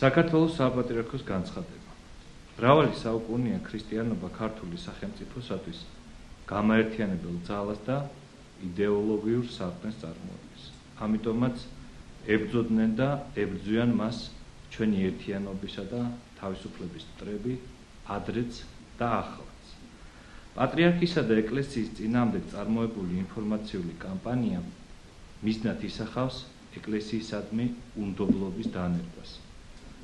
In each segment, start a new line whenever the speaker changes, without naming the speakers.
საქართველოს საპატრიარქოს განცხადება. მრავალი საუკუნეა ქრისტიანობა ქართული სახელმწიფოსათვის გამაერთიანებელ ძალას და იდეოლოგიურ საქმეს წარმოადგენს. ამიტომაც ებრძოდნენ და ებრძვიან მას ჩვენი ერთიანობისა და თავისუფლების მტრები ადრეც და ახლაც. პატრიარქისა და ეკლესიის წინააღმდეგ წარმოებული ინფორმაციული კამპანია მიზნად ისახავს ეკლესიისადმი უნდობლობის დანერგვას,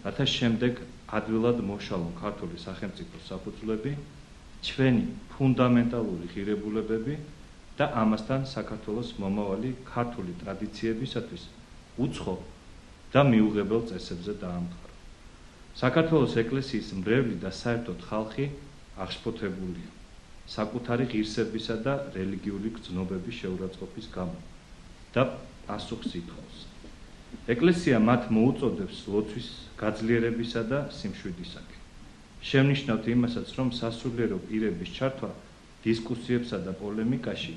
რათა შემდეგ ადვილად მოშალონ ქართული სახელმწიფოს საფუძვლები, ჩვენი ფუნდამენტალური ღირებულებები და ამასთან საქართველოს მომავალი ქართული ტრადიციებისათვის უცხო და მიუღებელ წესებზე დაამყარა. საქართველოს ეკლესიის მრევლი და საერთოდ ხალხი აღშფოთებულია საკუთარი ღირსებისა და რელიგიური გრძნობების შეურაცხყოფის გამო და პასუხს ითხოვს. ეკლესია მათ მოუწოდებს ლოცვის გაძლიერებისა და სიმშვიდისაკენ. შევნიშნავთ იმასაც, რომ სასულიერო პირების ჩართვა დისკუსიებსა და პოლემიკაში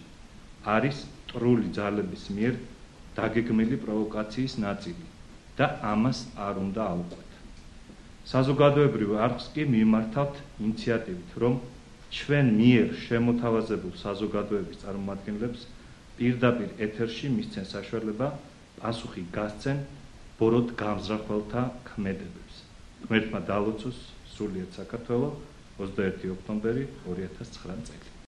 არის მტრული ძალების მიერ დაგეგმილი პროვოკაციის ნაწილი და ამას არ უნდა აუყვეთ. საზოგადოებრივ არხს კი მიმართავთ ინიციატივით, რომ ჩვენ მიერ შემოთავაზებულ საზოგადოების წარმომადგენლებს პირდაპირ ეთერში მისცენ საშუალება პასუხი გასცენ ბოროტ გამზრახველთა ქმედებებს. ღმერთმა დაალოცოს სრულიად საქართველო 21 ოქტომბერი 2009 წელი.